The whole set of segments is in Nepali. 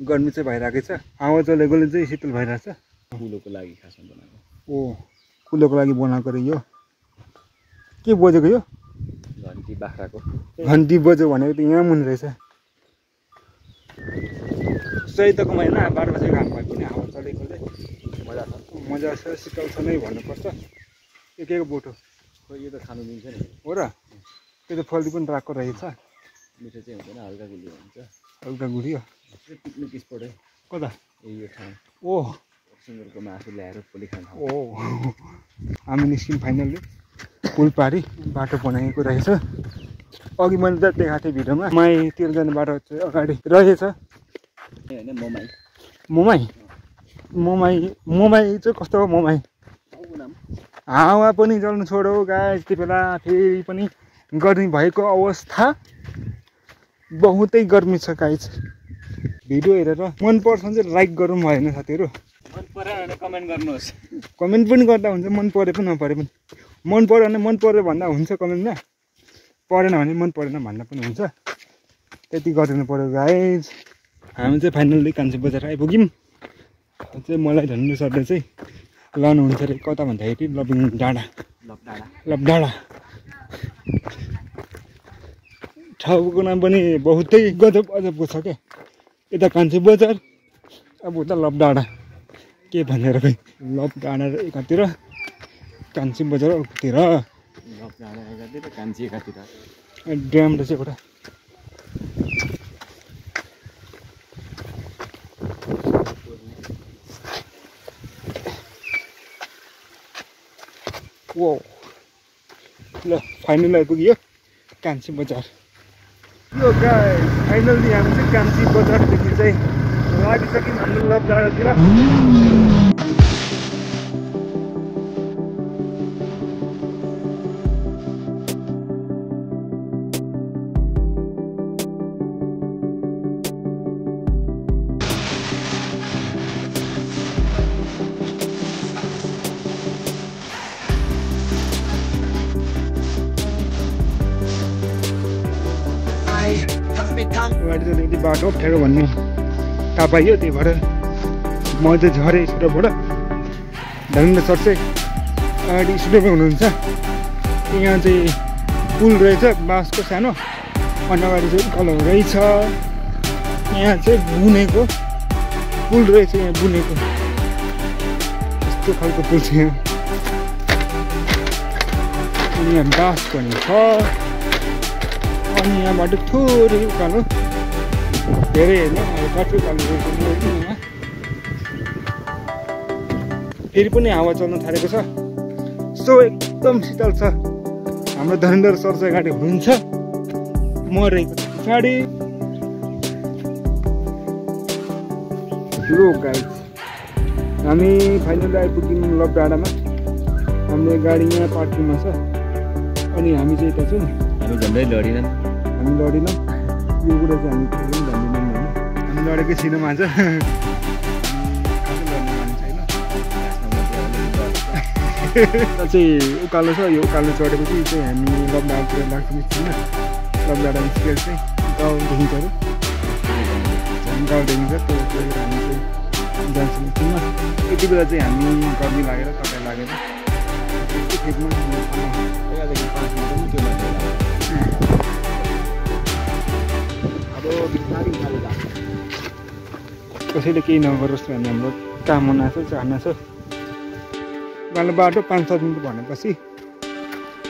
गर्मी चाहिँ भइरहेको छ, हावा चलेकोले चाहिँ शीतल भइरहेछ। कुलोको लागि खासमा बनाएको। ओ कुलोको लागि बनाएको रे यो। के बजेको यो? घन्टी बाख्राको। घन्टी बज्यो भनेको त यहाँ मुनि रहेछ। चैतको महिना 12 बजेको घाम भए पनि हावा चलेकोले मजा छ, शीतल छ नै भन्नुपर्छ। एकैको बोटो खै यो त खानु मिल्छ नि। हो र? त्यो त फल्दी पनि राखेको रहेछ। मिठो चाहिँ हुँदैन, हल्का गुलियो हुन्छ। हल्का गुलियो। पिकनिक स्पोट है। कता? यो ठाउँ। ओह सुँगुरको मासु ल्याएर पोली खान। ओह हामी निस्क्यौँ फाइनल्ली। पुल पारी बाटो बनाएको रहेछ। अघि मैले त देखाएको थिएँ भिडियोमा, माइतिर जाने बाटो चाहिँ अगाडि रहेछ। होइन मोमाई। मोमाई मोमाई चाहिँ कस्तो हो मोमाई? हावा पनि चल्नु छोडो गाइस। यति बेला फेरि पनि गर्मी भएको अवस्था, बहुतै गर्मी छ गाइस। भिडियो हेरेर मन पर्छ भने चाहिँ लाइक गरौँ भएन साथीहरू। मन पऱ्यो भने कमेन्ट गर्नुहोस्। कमेन्ट पनि गर्दा हुन्छ, मन परे पनि नपरे पनि। मन पऱ्यो भने मन पऱ्यो भन्दा हुन्छ कमेन्टमा, परेन भने मन परेन भन्दा पनि हुन्छ। त्यति गरिदिनु पऱ्यो गाइस। हामी चाहिँ फाइनल्ली कान्छी बजार आइपुग्यौँ। चाहिँ मलाई धन्नु सरले चाहिँ लानुहुन्छ अरे कता भन्दाखेरि लबिङ डाँडा। लबडाँडा ठाउँको नाम पनि बहुतै गजब अजबको छ क्या। यता कान्छी बजार, अब उता लबडाँडा के भनेर खै। लबडाँडा एकातिर, कान्छी बजार अर्कोतिर। लबडाँडा एकातिर, कान्छी एकातिर। ड्याम रहेछ एउटा। ओ ल फाइनल आइपुग्यो कान्छी बजार। यो गाइस फाइनल्ली हामी चाहिँ कान्छी बजारदेखि चाहिँ लागिसक्यौँ हाम्रो लबडाँडातिर। अगाडि चाहिँ यति बाटो अप्ठ्यारो भन्ने थाहा पाइयो, त्यही भएर म चाहिँ झरेँ स्टुडियोबाट। धर्मेन्द्र सर चाहिँ अगाडि स्टुडियोमा हुनुहुन्छ। यहाँ चाहिँ पुल रहेछ बाँसको सानो, अनि अगाडि चाहिँ उकालो रहेछ। यहाँ चाहिँ बुनेको पुल रहेछ, यहाँ बुनेको यस्तो खालको पुल छ यहाँ। अनि यहाँ बाँस पनि छ। अनि यहाँबाट थोरै उकालो, धेरै होइन, कति उकालो रहेछ। फेरि पनि हावा चल्न थालेको छ। सो एकदम शीतल छ। हाम्रो धरेन्द्र सर चाहिँ अगाडि हुनुहुन्छ, म रहेको छु पछाडि। लो गाइस हामी फाइनली आइपुग्यौँ लबडाँडामा। हाम्रो गाडी यहाँ पार्किङमा छ। अनि हामी चाहिँ यता छौँ। हामी झन्डै लडिनँ। हामी लडेनौँ, यो कुरा चाहिँ हामी कहिले पनि भन्दैनौँ होइन। हामी लडेकै छैनौँ आज। चाहिँ उकालो छ, यो उकालो चढेपछि चाहिँ हामी लबडाँडातिर लाग्छ निस्किन। लबडाँडा निस्केर चाहिँ गाउँ देखिन्छ अरे, गाउँ देखिन्छ। त्यो हामी चाहिँ जान्छौँ निस्किन। यति बेला चाहिँ हामी गर्मी लागेर तपाईँ लागेर खेतमा यहाँदेखि 5 मिनट पनि त्यो मान्छे कसैले केही नगरोस् भन्ने हाम्रो कामना छ, चाहना छ। उहाँले बाटो 5-7 मिनट भनेपछि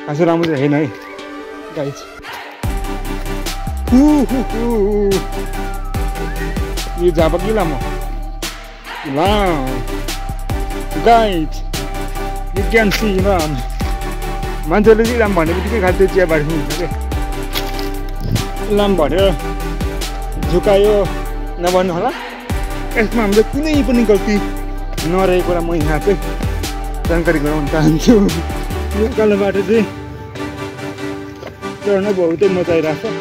खासै राम्रो चाहिँ होइन है गाइस। यो झापा कि लामो ला guys, you can see Ram. मान्छेले चाहिँ लाम भने बित्तिकै खालि त्यो चियाबारी हुन्छ क्या। लाम भनेर झुकायो नभन्नु होला। यसमा हाम्रो कुनै पनि गल्ती नरहेकोलाई म यहाँ चाहिँ जानकारी गराउन चाहन्छु। यो उकालो बाटो चाहिँ चढ्न बहुतै मजा आइरहेको छ।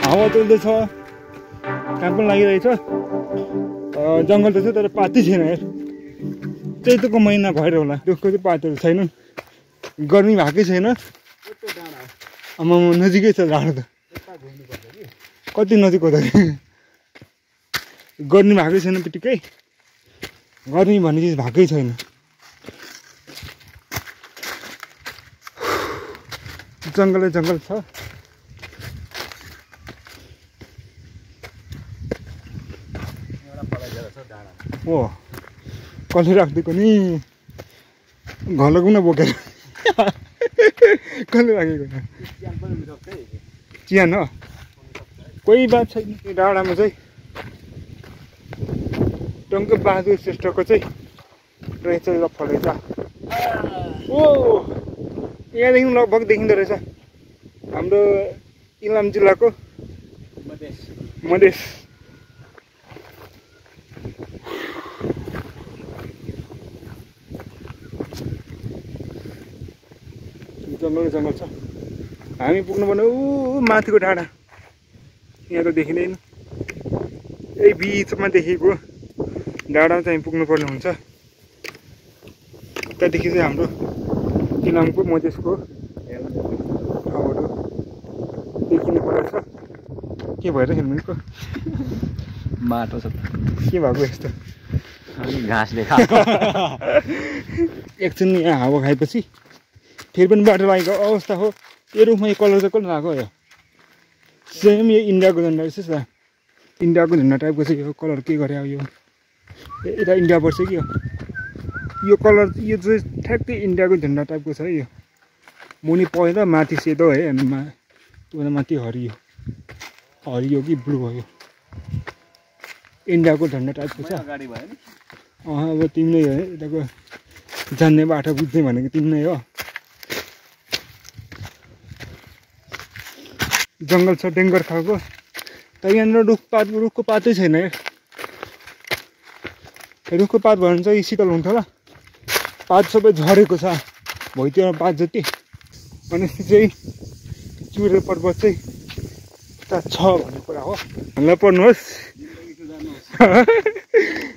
हावा चल्दैछ, काम पनि लागिरहेछ। जङ्गल त छ तर पातै छैन यार। चैतको महिना भएर होला, रुखको चाहिँ पातहरू छैनन्, गर्मी भएकै छैन। नजिकै छ डाँडा त। कति नजिक हो त गर्नु भएकै छैन पिटिकै गर्ने भन्ने चिज भएकै छैन जङ्गलै जङ्गल छ हो कसले राखिदिएको नि घरको न बोकेर कसले राखेको चियान हो कोही बात छैन डाँडामा चाहिँ टङ्क बहादुर श्रेष्ठको चाहिँ रहेछ लफा रहेछ ओ यहाँदेखि लगभग देखिँदो रहेछ हाम्रो इलाम जिल्लाको मधेस जङ्गल जङ्गल छ हामी पुग्नुपर्ने ऊ माथिको डाँडा यहाँ त देखिँदैन यही बिचमा देखेको डाँडामा चाहिँ पुग्नुपर्ने हुन्छ त्यहाँदेखि चाहिँ हाम्रो इलामको मधेसको ठाउँहरू देखिने पर्छ के भएर हेर्नुको माटो छ के भएको यस्तो घाँसले एकछिन यहाँ हावा खाएपछि फेरि पनि बाटो लागेको अवस्था हो यो रुखमा यो कलर चाहिँ कसले लगाएको यो सेम यो इन्डियाको झन्डा रहेछ इन्डियाको झन्डा टाइपको चाहिँ यो कलर के गरे यो यता इन्डिया पर्छ कि यो कलर यो चाहिँ ठ्याक्कै इन्डियाको झन्डा टाइपको छ है यो मुनि पहेँलो माथि सेतो है अनि माथि हरियो हरियो कि ब्लू हो यो इन्डियाको झन्डा टाइपको छ अब तिमीले है यताको जान्ने बाटो बुझ्ने भनेको तिमी नै हो जङ्गल छ डेङ्गर खालको तर यहाँनिर रुखको पातै छैन है रुखको पात भयो भने चाहिँ शीतल हुन्छ होला पात सबै झरेको छ भुइँतिर पात जति भनेपछि चाहिँ चुरे पर्वत चाहिँ उता छ भन्ने कुरा हो हामीलाई पढ्नुहोस्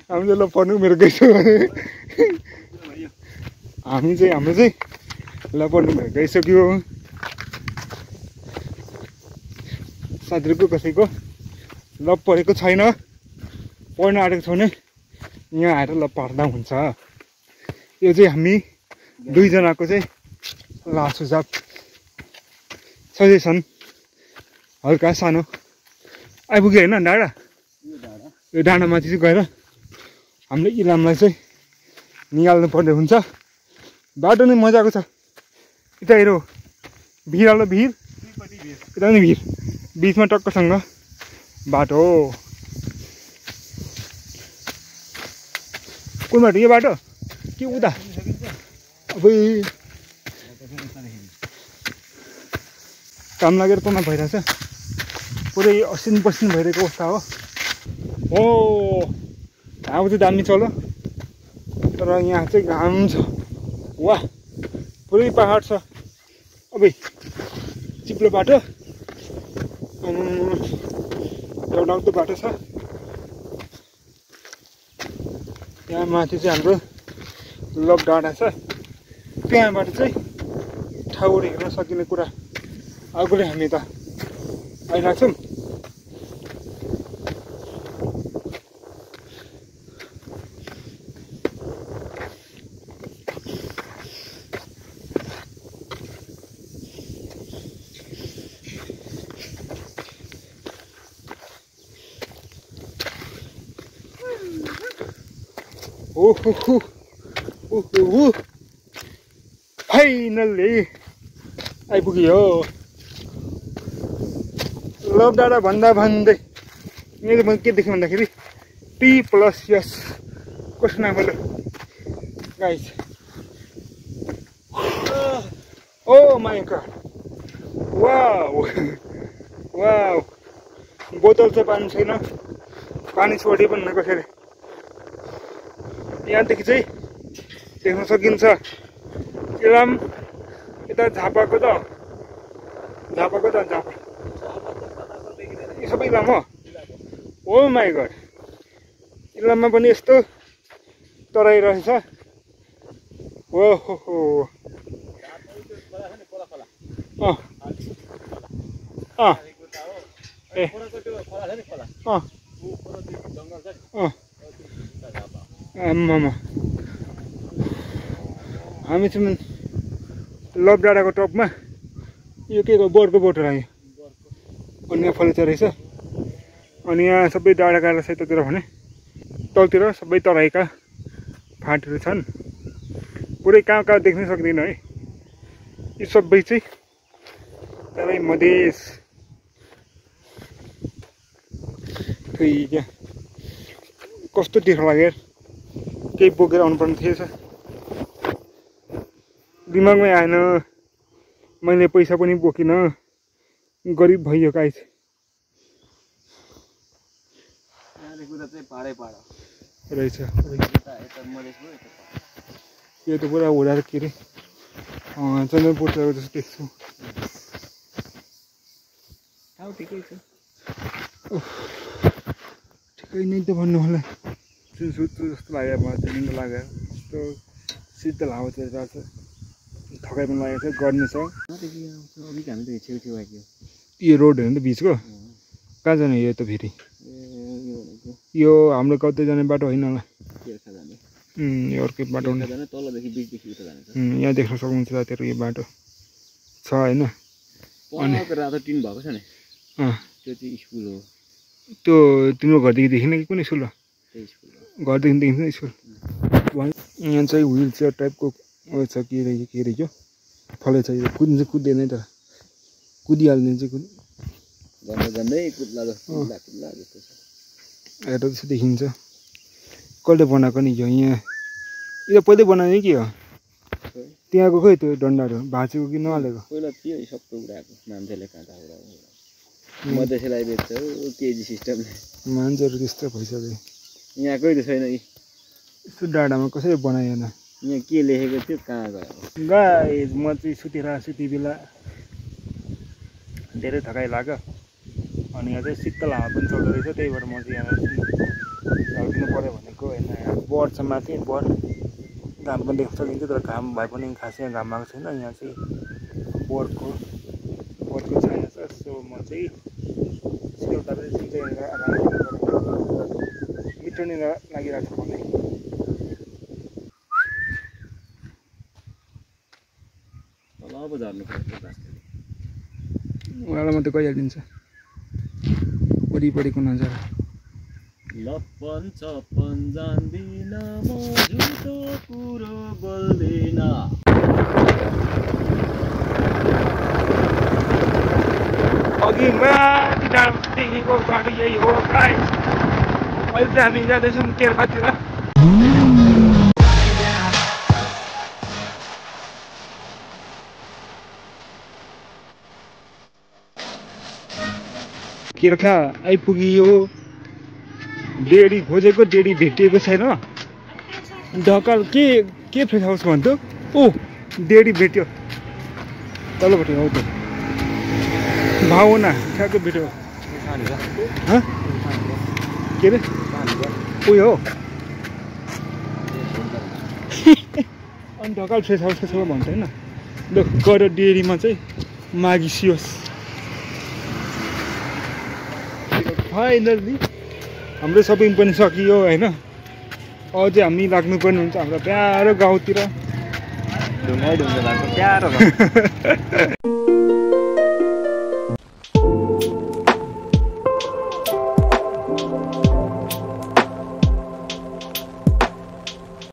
हामीले ल पढ्नु मेरो गइसक्यो भने हाम्रो चाहिँ ल पढ्नु मेरो गइसक्यो साथीहरूको कसैको ल पढेको छैन पढ्न आँटेको छ भने यहाँ आएर ल पढ्दा हुन्छ यो चाहिँ हामी दुईजनाको चाहिँ लास्ट सुझाव सजेसन हल्का सानो आइपुग्यो होइन डाँडा यो डाँडामाथि चाहिँ गएर हामीले इलामलाई चाहिँ निकाल्नु पर्ने हुन्छ बाटो नै मजाको छ यता हेर भिड यता पनि भिड बिचमा टक्कसँग बाटो हो कुन बाटो यो बाटो के उता अब काम लागेर पमा भइरहेछ पुरै असिन पसिन भइरहेको अवस्था हो घाम चाहिँ दामी चल्यो तर यहाँ चाहिँ घाम छ वाह पुरै पहाड छ अब चिप्लो बाटो डौडाउँदो बाटो छ यहाँ माथि चाहिँ हाम्रो लक डाँडा छ त्यहाँबाट चाहिँ ठाउँहरू हेर्न सकिने कुरा अगाडि हामी त आइरहेको छौँ फाइनल्ली आइपुग्यो लभ डाँडा भन्दा भन्दै मेरो म के देखेँ भन्दाखेरि T+S कस्तो नाम बोल्यो guys oh my god wow wow बोतल चाहिँ पानी छैन पानी छोडे पनि कसरी यहाँदेखि चाहिँ देख्न सकिन्छ इलाम यता झापाको त झापा यो सबै इलाम हो ओ माई गड इलाममा पनि यस्तो तराई रहेछ ओहो ए आम्मामा हामी चाहिँ लभ डाँडाको टपमा यो के बोटको बोट लाग्यो अनि यहाँ फलेचा रहेछ अनि यहाँ सबै डाँडा काँडा छ यतातिर भने तलतिर सबै तराईका फाँटहरू छन् पुरै कहाँ कहाँ देख्नै सक्दैन है यो सबै चाहिँ तराई मधेस क्या कस्तो टिखो लाग्यो केही बोकेर आउनुपर्ने थिएछ दिमागमै आएन मैले पैसा पनि बोकिनँ गरिब भइयो काहीँ रहेछ यो त पुरा हुँडा के अरे चन्द्रपुरको जस्तो देख्छु ठिकै नै त भन्नु होला सुत्छु जस्तो लाग्यो मलाई चाहिँ निलो लाग्यो यस्तो शीतल हावा चलिरहेको छ थकाइ पनि लागेको छ गर्नु छ यो रोड हो नि त बिचको कहाँ जाने यो त फेरि यो हाम्रो कतै जाने बाटो होइन होला यो अर्कै बाटो यहाँ देख्न सक्नुहुन्छ साथीहरू यो बाटो छ होइन रातो टिन भएको छ नि त्यो चाहिँ स्कुल हो त्यो तिम्रो घरदेखि देखिन कि कुनै स्कुल हो घरदेखि देखिन्छ स्कुल यहाँ चाहिँ व्हिल चेयर टाइपको उयो छ के रहेछ फलै छ यो कुद्नु चाहिँ कुद्दैन है तर कुदिहाल्ने चाहिँ हेर्दा त्यस्तो देखिन्छ कसले बनाएको नि यो यहाँ यो पहिल्यै बनाउने कि हो त्यहाँको खोइ त्यो डन्डाहरू भाँचेको कि नहालेको पहिला थियो सबै उडाएको मान्छेले काँटा उडाएको मधेसीलाई बेच्छ केजी सिस्टमले मान्छेहरू त्यस्तो भइसक्यो यहाँकै त छैन यस्तो डाँडामा कसरी बनाएन यहाँ के लेखेको थियो कहाँ गयो गाइस म चाहिँ सुतिरहेको छु त्यति बेला धेरै थकाइ लाग्यो अनि यहाँ चाहिँ शीतल हावा पनि चल्दो रहेछ त्यही भएर म चाहिँ यहाँ झल्किनु पऱ्यो भनेको होइन यहाँ बर छ माथि बर घाम पनि देख्न सकिन्छ तर घाम भए पनि खास यहाँ घाम आएको छैन यहाँ चाहिँ बरको छाया छ सो म चाहिँ सिलौटा पनि मिठो नै लागिरहेको छ मलाई अब झर्नु पर्छ उहाँलाई मात्रै गइहालिदिन्छ वरिपरिको नजारा लप्पन चप्पन जान्दिन म झुटो कुरो बोल्दिन अघि माथि डाँडादेखिको बाटो यही हो गाइस अहिले चाहिँ हामी जाँदैछौँ केरपातिर केरखा आइपुगियो डेडी खोजेको डेडी भेटिएको छैन ढकाल के फ्रेस हाउस भन्थ्यो ओ डेडी भेट्यो तलपट्टि हौ त भावना ठ्याक्कै भेट्यो के अरे उयो हो अनि ढकाल फ्रेस हाउस छ भन्छ होइन ल गएर डेरीमा चाहिँ मागिसियोस् फाइनल्ली हाम्रो सपिङ पनि सकियो होइन अझै हामी लाग्नुपर्ने हुन्छ हाम्रो प्यारो गाउँतिर ढुङ्गा लाग्छ प्यारो